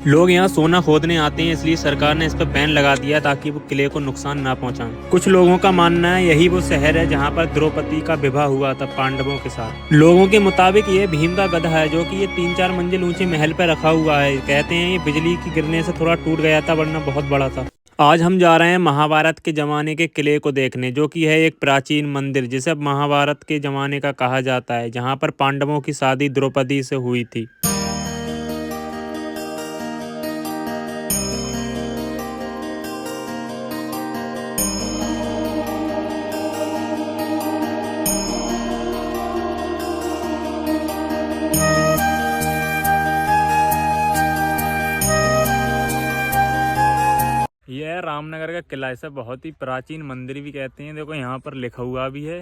लोग यहाँ सोना खोदने आते हैं, इसलिए सरकार ने इस पर बैन लगा दिया ताकि वो किले को नुकसान ना पहुंचाएं। कुछ लोगों का मानना है यही वो शहर है जहाँ पर द्रौपदी का विवाह हुआ था पांडवों के साथ। लोगों के मुताबिक ये भीम का गधा है, जो कि ये 3-4 मंजिल ऊंचे महल पर रखा हुआ है। कहते हैं ये बिजली की गिरने से थोड़ा टूट गया था, वरना बहुत बड़ा था। आज हम जा रहे हैं महाभारत के ज़माने के किले को देखने, जो कि है एक प्राचीन मंदिर जिसे महाभारत के ज़माने का कहा जाता है, जहाँ पर पांडवों की शादी द्रौपदी से हुई थी। यह है रामनगर का किला। इसे बहुत ही प्राचीन मंदिर भी कहते हैं। देखो यहाँ पर लिखा हुआ भी है,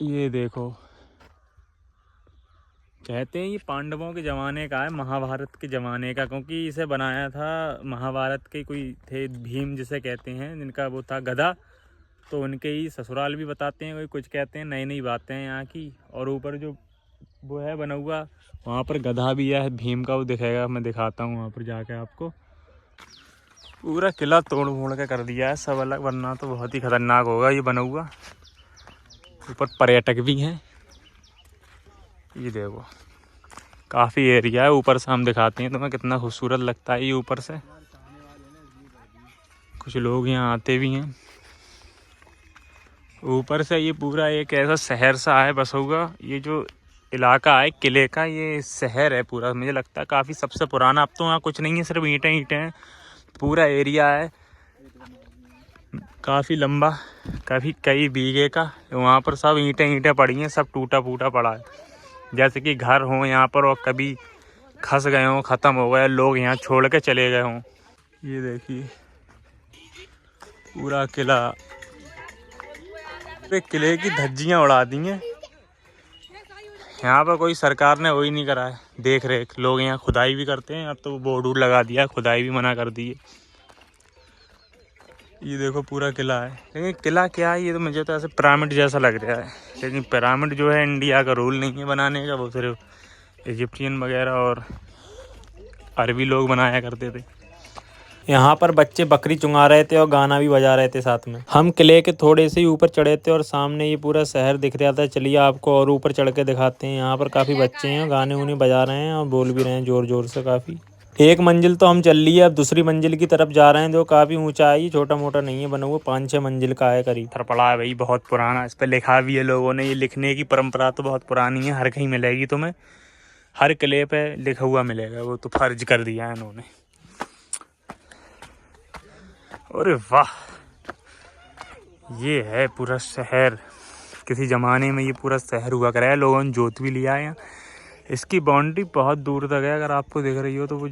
ये देखो। कहते हैं ये पांडवों के ज़माने का है, महाभारत के ज़माने का, क्योंकि इसे बनाया था महाभारत के कोई थे, भीम जिसे कहते हैं, जिनका वो था गधा। तो उनके ही ससुराल भी बताते हैं, कोई कुछ कहते हैं, नई नई बातें हैं यहाँ की। और ऊपर जो वो है बना हुआ, वहाँ पर गधा भी है भीम का, वो दिखेगा, मैं दिखाता हूँ वहाँ पर जाके आपको। पूरा किला तोड़ फोड़ के कर दिया है सब अलग, वरना तो बहुत ही खतरनाक होगा ये बना हुआ। ऊपर पर्यटक भी हैं, ये देखो काफ़ी एरिया है। ऊपर से हम दिखाते हैं तुम्हें कितना खूबसूरत लगता है ये ऊपर से। कुछ लोग यहाँ आते भी हैं। ऊपर से ये पूरा एक ऐसा शहर सा है बसा हुआ। ये जो इलाका है किले का, ये शहर है पूरा, मुझे लगता है काफ़ी सबसे पुराना। अब तो यहाँ कुछ नहीं है, सिर्फ ईंटें ईंटें हैं। पूरा एरिया है काफ़ी लंबा, काफ़ी कई बीघे का। वहाँ पर सब ईंटें ईंटें पड़ी हैं, सब टूटा फूटा पड़ा है, जैसे कि घर हों यहाँ पर और कभी खस गए हों, ख़त्म हो गए, लोग यहाँ छोड़ के चले गए हों। ये देखिए पूरा किला, किले की धज्जियाँ उड़ा दी हैं। यहाँ पर कोई सरकार ने वही नहीं करा है देख रेख। लोग यहाँ खुदाई भी करते हैं, अब तो बोर्ड वोर्ड लगा दिया है, खुदाई भी मना कर दी है। ये देखो पूरा किला है, लेकिन किला क्या है, ये तो मुझे तो ऐसे पिरामिड जैसा लग रहा है। लेकिन पिरामिड जो है इंडिया का रूल नहीं है बनाने का, वो सिर्फ इजिप्शियन वगैरह और अरबी लोग बनाया करते थे। यहाँ पर बच्चे बकरी चुंगा रहे थे और गाना भी बजा रहे थे साथ में। हम किले के थोड़े से ही ऊपर चढ़े थे और सामने ये पूरा शहर दिख रहा था। चलिए आपको और ऊपर चढ़ के दिखाते हैं। यहाँ पर काफ़ी बच्चे हैं, गाने उन्हें बजा रहे हैं और बोल भी रहे हैं ज़ोर ज़ोर से काफ़ी। एक मंजिल तो हम चल ली है, अब दूसरी मंजिल की तरफ जा रहे हैं, जो काफ़ी ऊंचा है। ये छोटा मोटा नहीं है बना हुआ, 5-6 मंजिल का है करीब। थर पड़ा है भाई, बहुत पुराना। इस पर लिखा भी है लोगों ने। ये लिखने की परंपरा तो बहुत पुरानी है, हर कहीं मिलेगी तुम्हें, हर किले पे लिखा हुआ मिलेगा। वो तो फर्ज कर दिया है इन्होंने। अरे वाह, ये है पूरा शहर। किसी ज़माने में ये पूरा शहर हुआ कराया, लोगों ने जोत भी लिया है। इसकी बाउंड्री बहुत दूर तक है, अगर आपको दिख रही हो तो। वो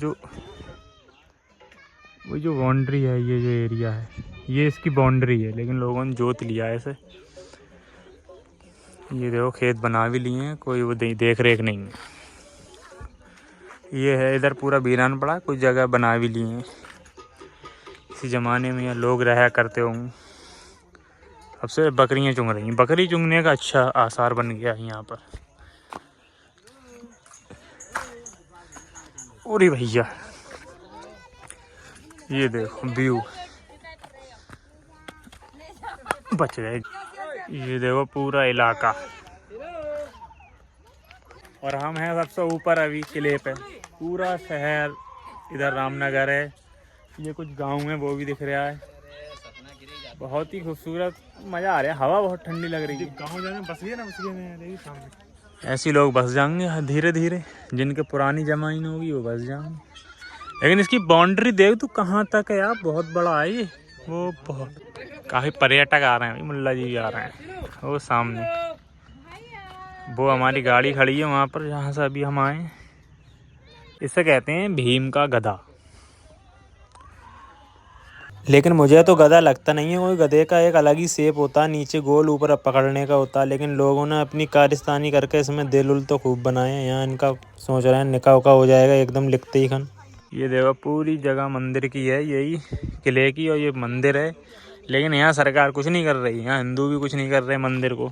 जो बाउंड्री है, ये जो एरिया है, ये इसकी बाउंड्री है, लेकिन लोगों ने जोत लिया है इसे। ये देखो खेत बना भी लिए हैं, कोई वो देख रेख नहीं है। ये है इधर पूरा वीरान पड़ा, कुछ जगह बना भी लिए हैं। इसी ज़माने में यहाँ लोग रहा करते होंगे। अब से बकरियाँ चुंग रही हैं, बकरी चुंगने का अच्छा आसार बन गया है यहाँ पर। अरे भैया ये देखो व्यू, बच गए। ये देखो पूरा इलाका, और हम हैं सबसे ऊपर अभी किले पे। पूरा शहर इधर रामनगर है, ये कुछ गांव है वो भी दिख रहा है। बहुत ही खूबसूरत, मज़ा आ रहा है। हवा बहुत ठंडी लग रही है। गाँव जाने बस गए ना, बस गए सामने। ऐसे लोग बस जाएंगे धीरे धीरे, जिनके पुरानी ज़मीन होगी वो बस जाएंगे। लेकिन इसकी बाउंड्री देख तो कहाँ तक है यार, बहुत बड़ा है ये। वो बहुत काफ़ी पर्यटक आ रहे हैं, मुल्ला जी भी आ रहे हैं। वो सामने वो हमारी गाड़ी खड़ी है वहाँ पर, जहाँ से अभी हम आए। इसे कहते हैं भीम का गधा। लेकिन मुझे तो गधा लगता नहीं है, कोई गधे का एक अलग ही शेप होता है, नीचे गोल ऊपर पकड़ने का होता है। लेकिन लोगों ने अपनी कारस्तानी करके इसमें दिल उल तो खूब बनाए हैं। यहाँ इनका सोच रहे हैं निकाह उका हो जाएगा एकदम लिखते ही खन। ये देखो पूरी जगह मंदिर की है, यही किले की, और ये मंदिर है। लेकिन यहाँ सरकार कुछ नहीं कर रही, यहाँ हिंदू भी कुछ नहीं कर रहे मंदिर को।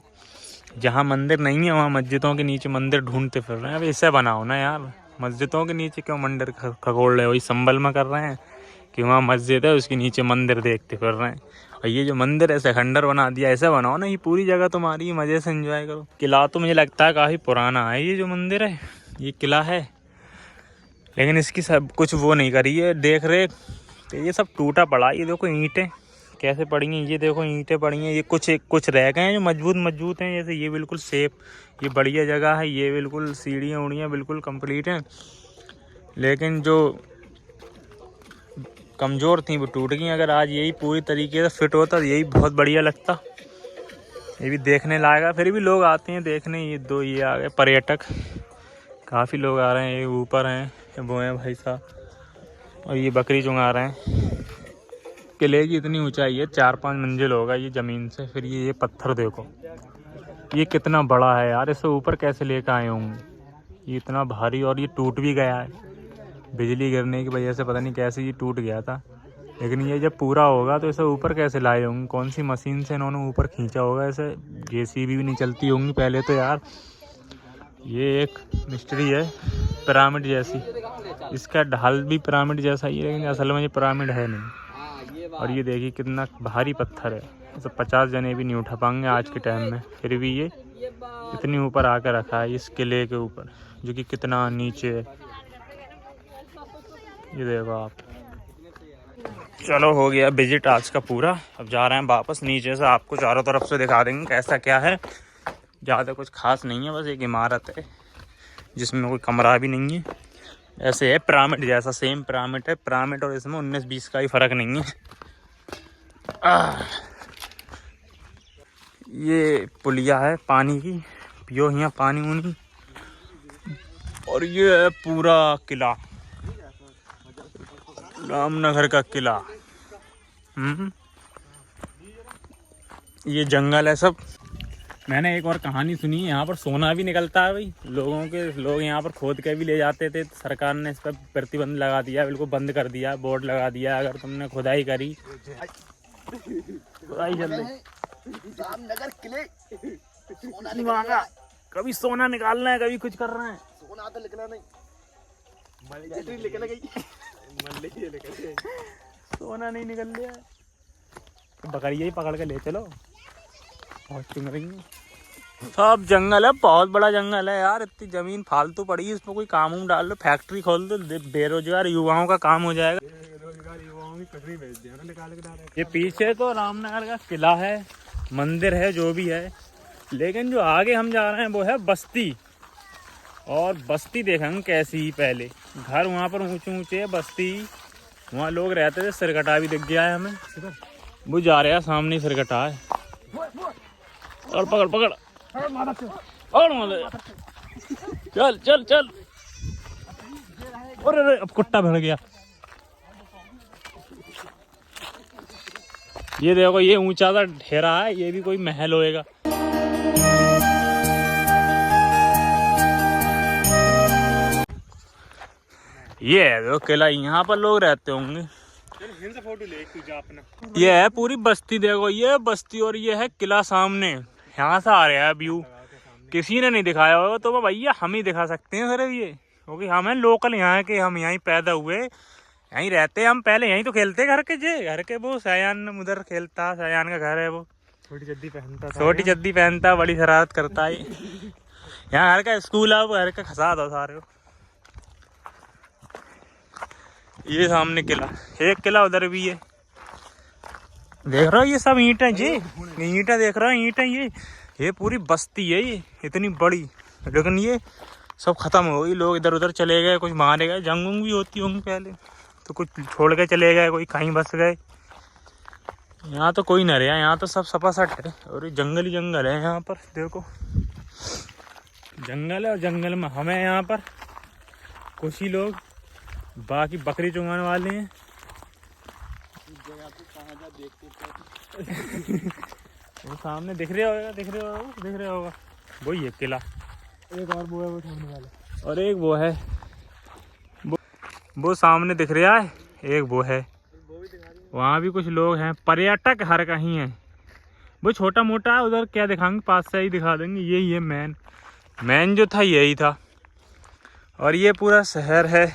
जहाँ मंदिर नहीं है वहाँ मस्जिदों के नीचे मंदिर ढूंढते फिर रहे हैं। अब इससे बनाओ ना यार, मस्जिदों के नीचे क्यों मंदिर खगोल रहे? वही संभल में कर रहे हैं कि वहाँ मस्जिद है, उसके नीचे मंदिर देखते फिर रहे हैं। और ये जो मंदिर ऐसे खंडर बना दिया, ऐसा बनाओ ना, ये पूरी जगह तुम्हारी, मज़े से एंजॉय करो। किला तो मुझे लगता है काफ़ी पुराना है, ये जो मंदिर है ये किला है, लेकिन इसकी सब कुछ वो नहीं करी है देख रेख। तो ये सब टूटा पड़ा। ये देखो ईंटें कैसे पड़ी हैं, ये देखो ईंटें पड़ी हैं। ये कुछ रह गए हैं जो मजबूत हैं, जैसे ये बिल्कुल सेफ, ये बढ़िया जगह है, ये बिल्कुल सीढ़ियाँ उड़ियाँ बिल्कुल कंप्लीट हैं। लेकिन जो कमज़ोर थी वो टूट गई। अगर आज यही पूरी तरीके से फिट होता तो यही बहुत बढ़िया लगता, ये भी देखने लायक है। फिर भी लोग आते हैं देखने। ये आ गए पर्यटक, काफ़ी लोग आ रहे हैं। ये ऊपर हैं, वो हैं भाई साहब, और ये बकरी चुंगा रहे हैं। किले की इतनी ऊंचाई है, 4-5 मंजिल होगा ये ज़मीन से। फिर ये पत्थर देखो, ये कितना बड़ा है यार, इससे ऊपर कैसे लेकर आए होंगे? ये इतना भारी, और ये टूट भी गया है बिजली गिरने की वजह से, पता नहीं कैसे ये टूट गया था। लेकिन ये जब पूरा होगा तो इसे ऊपर कैसे लाए होंगे? कौन सी मशीन से इन्होंने ऊपर खींचा होगा इसे? जेसीबी भी नहीं चलती होंगी पहले तो यार। ये एक मिस्ट्री है पिरामिड जैसी, इसका ढाल भी पिरामिड जैसा ही है, लेकिन असल में ये पिरामिड है नहीं। और ये देखिए कितना भारी पत्थर है, इसे 50 जने भी नहीं उठा पाएंगे आज के टाइम में। फिर भी ये इतनी ऊपर आकर रखा है इस किले के ऊपर, जो कि कितना नीचे है। ये देखो आप। चलो हो गया विजिट आज का पूरा। अब जा रहे हैं वापस नीचे से, आपको चारों तरफ से दिखा देंगे कैसा क्या है। ज़्यादा कुछ खास नहीं है, बस एक इमारत है जिसमें कोई कमरा भी नहीं है। ऐसे है पिरामिड जैसा, सेम पिरामिड है। पिरामिड और इसमें 19-20 का ही फ़र्क नहीं है। ये पुलिया है पानी की, पियो यहाँ पानी उनी। और ये है पूरा किला, रामनगर का किला। ये जंगल है सब। मैंने एक और कहानी सुनी है, यहाँ पर सोना भी निकलता है भाई। लोग यहाँ पर खोद के भी ले जाते थे। सरकार ने इस पर प्रतिबंध लगा दिया, बिल्कुल बंद कर दिया, बोर्ड लगा दिया। अगर तुमने खुदाई करी, खुदाई चल रही, रामनगर किले कभी सोना निकालना है, कभी कुछ कर रहे हैं। सोना तो निकला नहीं, सोना नहीं निकल रहा है। बकरिया ही पकड़ के ले चलो, बहुत चुन रही है। सब जंगल है, बहुत बड़ा जंगल है यार। इतनी जमीन फालतू पड़ी है, इसमें कोई काम डाल लो, फैक्ट्री खोल दो, बेरोजगार युवाओं का काम हो जाएगा। बेरोजगार युवाओं की फैक्ट्री भेज दिया ना निकाल के। ये पीछे तो रामनगर का किला है, मंदिर है, जो भी है। लेकिन जो आगे हम जा रहे हैं वो है बस्ती। और बस्ती देखेंगे कैसी। पहले घर वहाँ पर ऊंचे ऊंचे है, बस्ती वहाँ लोग रहते थे। सिरकटा भी दिख गया है हमें, वो जा रहे हैं सामने सिरकटा है। और पकड़ पकड़ और चल चल चल। अरे अब कुत्ता भिड़ गया। ये देखो, ये ऊंचा सा ढेरा है, ये भी कोई महल होएगा। ये है देखो किला, यहाँ पर लोग रहते होंगे। फोटो ले अपना। ये है पूरी बस्ती, देखो ये बस्ती और ये है किला सामने। यहाँ से आ रहा है व्यू, किसी ने नहीं दिखाया होगा तो भैया हम ही दिखा सकते हैं सिर्फ ये, क्योंकि हम हैं लोकल यहाँ के। हम यहीं पैदा हुए, यहीं रहते हैं। हम पहले यहीं तो खेलते घर के वो सयान उधर खेलता, सयान का घर है वो। छोटी चड्डी पहनता, बड़ी शरारत करता है। यहाँ घर का स्कूल है, वो घर का खसा दो सारे। ये सामने किला, एक किला उधर भी है, देख रहा हो। ये सब ईंटें जी, ईंटें देख रहा है, ईंटें। ये पूरी बस्ती है ये, इतनी बड़ी। लेकिन ये सब खत्म हो गई, लोग इधर उधर चले गए, कुछ मारे गए। जंग भी होती होंगी पहले, तो कुछ छोड़ के चले गए, कोई कहीं बस गए। यहाँ तो कोई न रहा, यहाँ तो सब सपासट है। और ये जंगल ही जंगल है यहाँ पर, देखो जंगल है। और जंगल में हमें यहाँ पर कुछ ही लोग, बाकी बकरी चुंगाने वाले हैं। वो सामने दिख रहा होगा वही है किला। एक और वो है वो सामने वाला, और एक वो है वो सामने दिख रहा है, एक वो है। वहाँ भी कुछ लोग हैं, पर्यटक हर कहीं हैं। वो छोटा मोटा उधर क्या दिखाएंगे, पास से ही दिखा देंगे। यही है मेन जो था, यही था। और ये पूरा शहर है,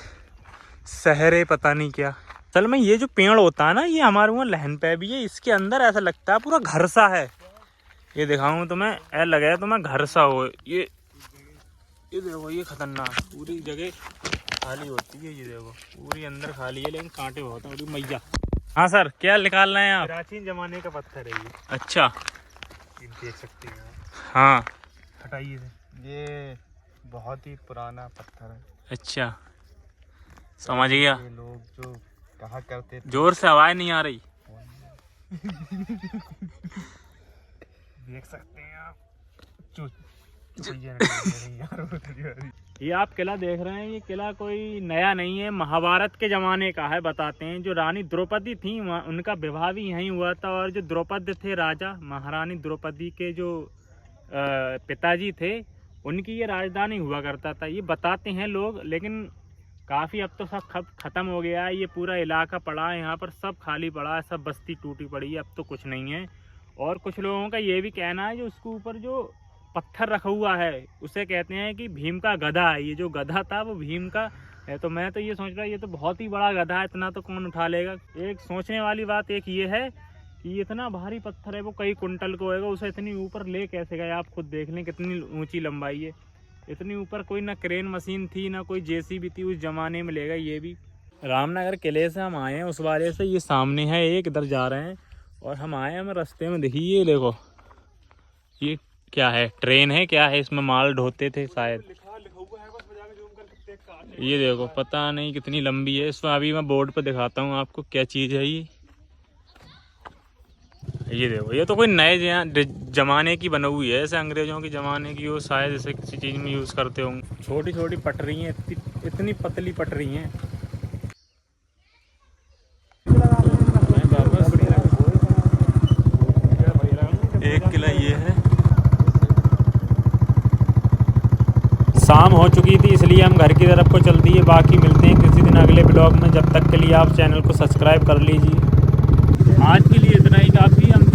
शहर पता नहीं क्या। चल में ये जो पेड़ होता है ना, ये हमारे वहाँ लहन पे भी है, इसके अंदर ऐसा लगता है पूरा घर सा है। ये दिखाऊं तुम्हें, ऐसा लगे तुम्हें घर सा हो। ये देखो, ये खतरनाक पूरी जगह खाली होती है। ये देखो पूरी अंदर खाली है, लेकिन कांटे बहुत हैं। पूरी मैया। हाँ सर, क्या निकाल रहे हैं आप? प्राचीन जमाने का पत्थर है ये, अच्छा, देख सकते हैं आप। हाँ, हटाइए से। ये बहुत ही पुराना पत्थर है। अच्छा, समझ गया। ये लोग जो कहा करते थे, जोर से आवाज नहीं आ रही। देख सकते हैं आप। ये आप किला देख रहे हैं, ये किला कोई नया नहीं है, महाभारत के जमाने का है। बताते हैं, जो रानी द्रौपदी थी उनका विवाह भी यहीं हुआ था। और जो द्रौपदी थे, राजा महारानी द्रौपदी के जो पिताजी थे, उनकी ये राजधानी हुआ करता था, ये बताते हैं लोग। लेकिन काफ़ी अब तो सब खत्म हो गया है। ये पूरा इलाका पड़ा है, यहाँ पर सब खाली पड़ा है, सब बस्ती टूटी पड़ी है, अब तो कुछ नहीं है। और कुछ लोगों का ये भी कहना है, जो उसके ऊपर जो पत्थर रखा हुआ है उसे कहते हैं कि भीम का गधा है। ये जो गधा था वो भीम का है। तो मैं तो ये सोच रहा, ये तो बहुत ही बड़ा गधा है, इतना तो कौन उठा लेगा। एक सोचने वाली बात एक ये है कि इतना भारी पत्थर है, वो कई कुंटल को होएगा, उसे इतनी ऊपर ले कैसे गए? आप खुद देख लें कितनी ऊंची लंबाई है। इतनी ऊपर कोई ना क्रेन मशीन थी, ना कोई जेसीबी थी, उस जमाने में लेगा ये भी। रामनगर किले से हम आए हैं उस वाले से, ये सामने है एक, इधर जा रहे हैं। और हम आए हैं, हमें रास्ते में दिखी, ये देखो, ये क्या है? ट्रेन है क्या है? इसमें माल ढोते थे शायद। ये देखो, पता नहीं कितनी लंबी है। इसमें अभी मैं बोर्ड पर दिखाता हूँ आपको क्या चीज़ है ये देखो, ये तो कोई नए जमाने की बनी हुई है, ऐसे अंग्रेजों के ज़माने की हो शायद, ऐसे किसी चीज़ में यूज़ करते होंगे। छोटी छोटी पटरी हैं, इतनी पतली पटरी हैं। एक किला ये है। शाम हो चुकी थी, इसलिए हम घर की तरफ को चल दिए। बाकी मिलते हैं किसी दिन अगले ब्लॉग में, जब तक के लिए आप चैनल को सब्सक्राइब कर लीजिए। आज के लिए इतना ही काफ़ी। हम